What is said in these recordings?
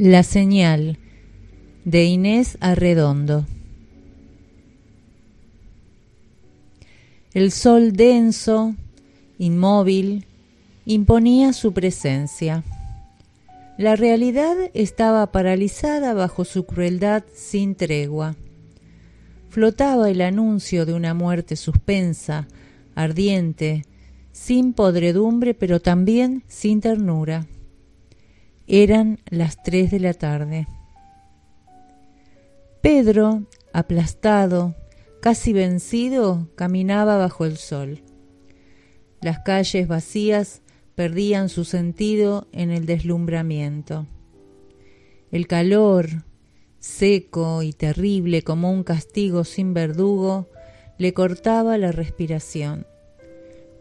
La señal, de Inés Arredondo. El sol denso, inmóvil, imponía su presencia. La realidad estaba paralizada bajo su crueldad sin tregua. Flotaba el anuncio de una muerte suspensa, ardiente, sin podredumbre, pero también sin ternura. Eran las 3 de la tarde. Pedro, aplastado, casi vencido, caminaba bajo el sol. Las calles vacías perdían su sentido en el deslumbramiento. El calor, seco y terrible como un castigo sin verdugo, le cortaba la respiración.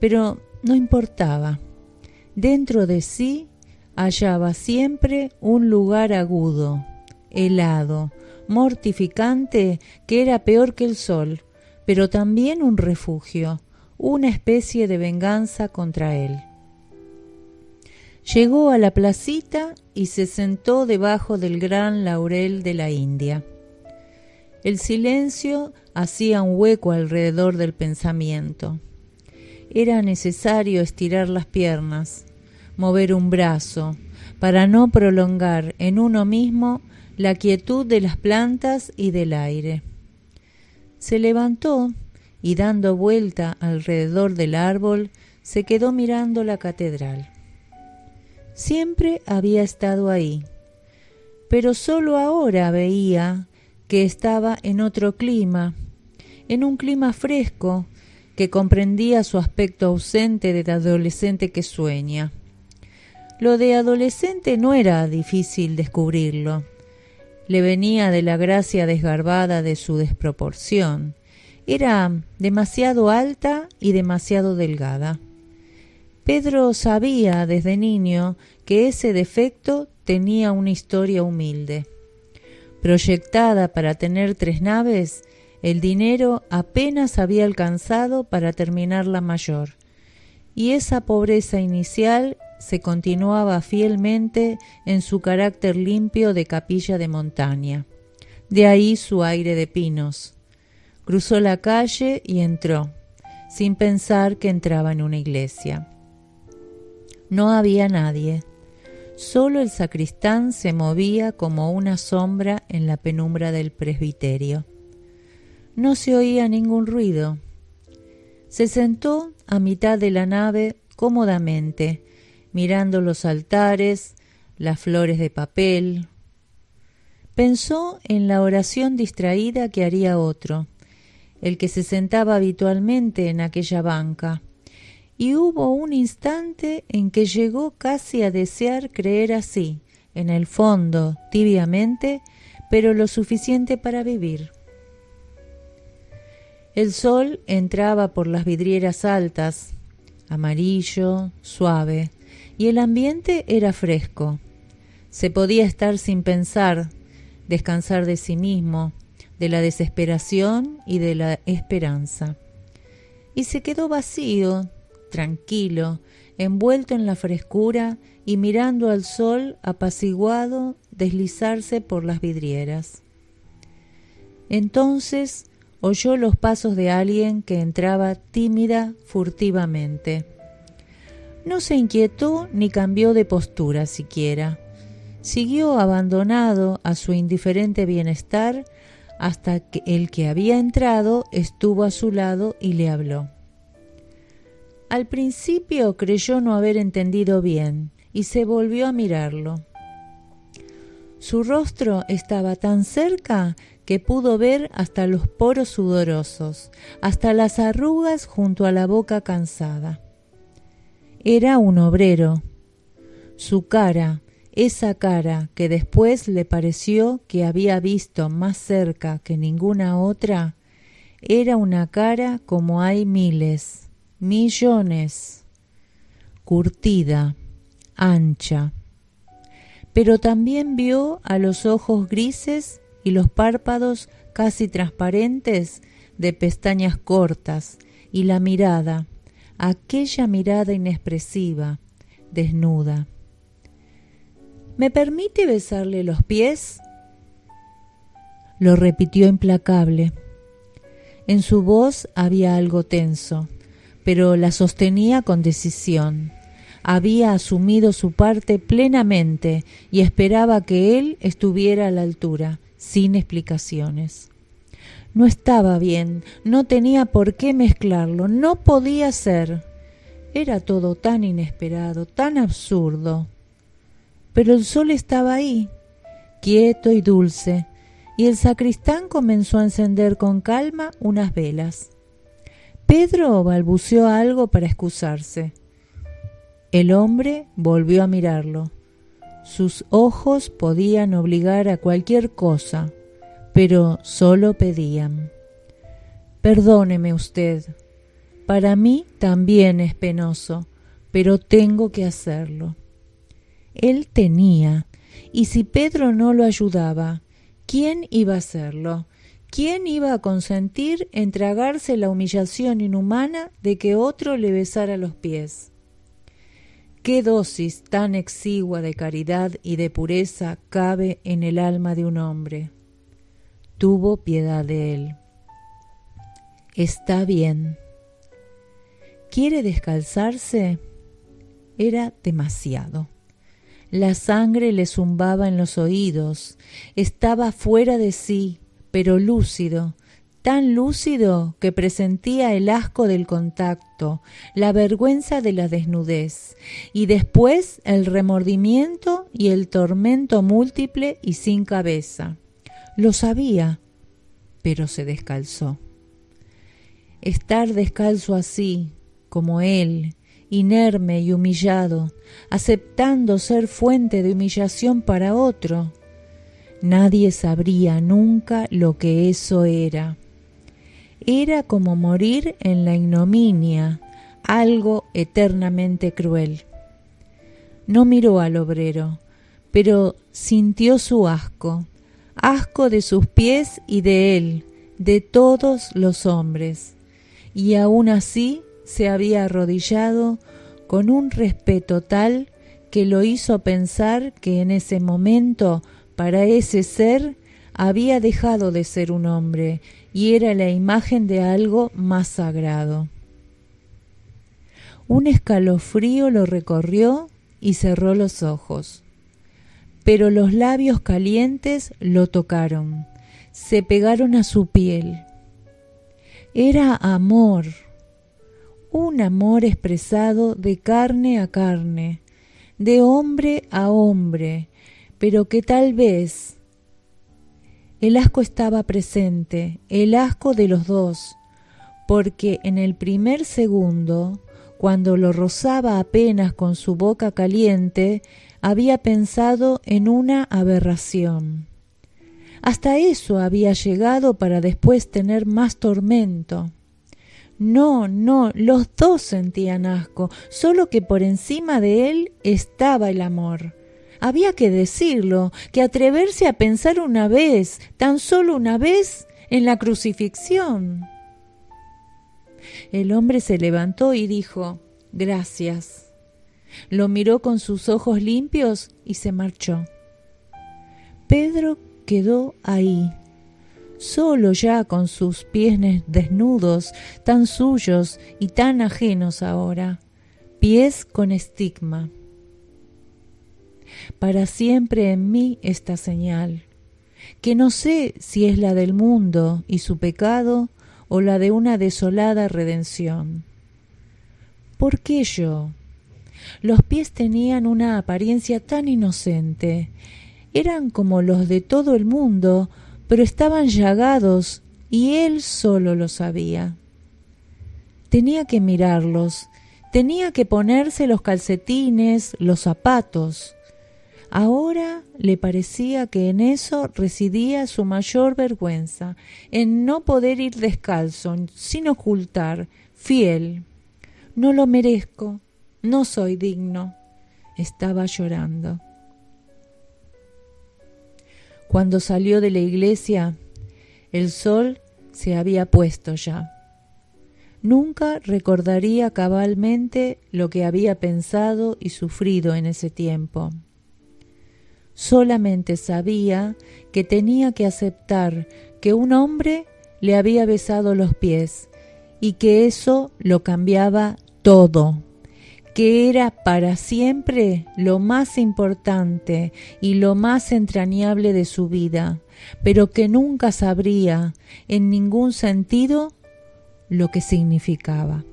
Pero no importaba. Dentro de sí hallaba siempre un lugar agudo, helado, mortificante, que era peor que el sol, pero también un refugio, una especie de venganza contra él. Llegó a la placita y se sentó debajo del gran laurel de la India. El silencio hacía un hueco alrededor del pensamiento. Era necesario estirar las piernas, mover un brazo, para no prolongar en uno mismo la quietud de las plantas y del aire. Se levantó y, dando vuelta alrededor del árbol, se quedó mirando la catedral. Siempre había estado ahí, pero solo ahora veía que estaba en otro clima, en un clima fresco que comprendía su aspecto ausente del adolescente que sueña. Lo de adolescente no era difícil descubrirlo. Le venía de la gracia desgarbada de su desproporción. Era demasiado alta y demasiado delgada. Pedro sabía desde niño que ese defecto tenía una historia humilde. Proyectada para tener 3 naves, el dinero apenas había alcanzado para terminar la mayor, y esa pobreza inicial se continuaba fielmente en su carácter limpio de capilla de montaña. De ahí su aire de pinos. Cruzó la calle y entró, sin pensar que entraba en una iglesia. No había nadie. Solo el sacristán se movía como una sombra en la penumbra del presbiterio. No se oía ningún ruido. Se sentó a mitad de la nave cómodamente, mirando los altares, las flores de papel. Pensó en la oración distraída que haría otro, el que se sentaba habitualmente en aquella banca, y hubo un instante en que llegó casi a desear creer así, en el fondo, tibiamente, pero lo suficiente para vivir. El sol entraba por las vidrieras altas, amarillo, suave, y el ambiente era fresco. Se podía estar sin pensar, descansar de sí mismo, de la desesperación y de la esperanza. Y se quedó vacío, tranquilo, envuelto en la frescura y mirando al sol apaciguado deslizarse por las vidrieras. Entonces oyó los pasos de alguien que entraba tímida, furtivamente. No se inquietó ni cambió de postura siquiera. Siguió abandonado a su indiferente bienestar hasta que el que había entrado estuvo a su lado y le habló. Al principio creyó no haber entendido bien y se volvió a mirarlo. Su rostro estaba tan cerca que pudo ver hasta los poros sudorosos, hasta las arrugas junto a la boca cansada. Era un obrero. Su cara, esa cara que después le pareció que había visto más cerca que ninguna otra, era una cara como hay miles, millones, curtida, ancha. Pero también vio a los ojos grises y los párpados casi transparentes de pestañas cortas y la mirada, aquella mirada inexpresiva, desnuda. ¿Me permite besarle los pies? Lo repitió implacable. En su voz había algo tenso, pero la sostenía con decisión. Había asumido su parte plenamente y esperaba que él estuviera a la altura, sin explicaciones. No estaba bien, no tenía por qué mezclarlo, no podía ser. Era todo tan inesperado, tan absurdo. Pero el sol estaba ahí, quieto y dulce, y el sacristán comenzó a encender con calma unas velas. Pedro balbuceó algo para excusarse. El hombre volvió a mirarlo. Sus ojos podían obligar a cualquier cosa, pero solo pedían: perdóneme usted, para mí también es penoso, pero tengo que hacerlo. Él tenía, y si Pedro no lo ayudaba, ¿quién iba a hacerlo? ¿Quién iba a consentir en tragarse la humillación inhumana de que otro le besara los pies? ¿Qué dosis tan exigua de caridad y de pureza cabe en el alma de un hombre? Tuvo piedad de él. Está bien. ¿Quiere descalzarse? Era demasiado. La sangre le zumbaba en los oídos. Estaba fuera de sí, pero lúcido, tan lúcido que presentía el asco del contacto, la vergüenza de la desnudez, y después el remordimiento y el tormento múltiple y sin cabeza. Lo sabía, pero se descalzó. Estar descalzo así, como él, inerme y humillado, aceptando ser fuente de humillación para otro. Nadie sabría nunca lo que eso era. Era como morir en la ignominia, algo eternamente cruel. No miró al obrero, pero sintió su asco, asco de sus pies y de él, de todos los hombres, y aún así se había arrodillado con un respeto tal que lo hizo pensar que en ese momento, para ese ser, había dejado de ser un hombre y era la imagen de algo más sagrado. Un escalofrío lo recorrió y cerró los ojos, pero los labios calientes lo tocaron, se pegaron a su piel. Era amor. Un amor expresado de carne a carne, de hombre a hombre, pero que tal vez el asco estaba presente, el asco de los dos, porque en el primer segundo, cuando lo rozaba apenas con su boca caliente, había pensado en una aberración. Hasta eso había llegado para después tener más tormento. No, los dos sentían asco, solo que por encima de él estaba el amor. Había que decirlo, que atreverse a pensar una vez, tan solo una vez, en la crucifixión. El hombre se levantó y dijo: gracias. Lo miró con sus ojos limpios y se marchó. Pedro quedó ahí, solo ya con sus pies desnudos, tan suyos y tan ajenos ahora, pies con estigma. Para siempre en mí esta señal, que no sé si es la del mundo y su pecado o la de una desolada redención. ¿Por qué yo? Los pies tenían una apariencia tan inocente, eran como los de todo el mundo, pero estaban llagados y él solo lo sabía. Tenía que mirarlos, tenía que ponerse los calcetines, los zapatos. Ahora le parecía que en eso residía su mayor vergüenza, en no poder ir descalzo, sin ocultar, fiel. No lo merezco, no soy digno. Estaba llorando. Cuando salió de la iglesia, el sol se había puesto ya. Nunca recordaría cabalmente lo que había pensado y sufrido en ese tiempo. Solamente sabía que tenía que aceptar que un hombre le había besado los pies y que eso lo cambiaba todo, que era para siempre lo más importante y lo más entrañable de su vida, pero que nunca sabría en ningún sentido lo que significaba.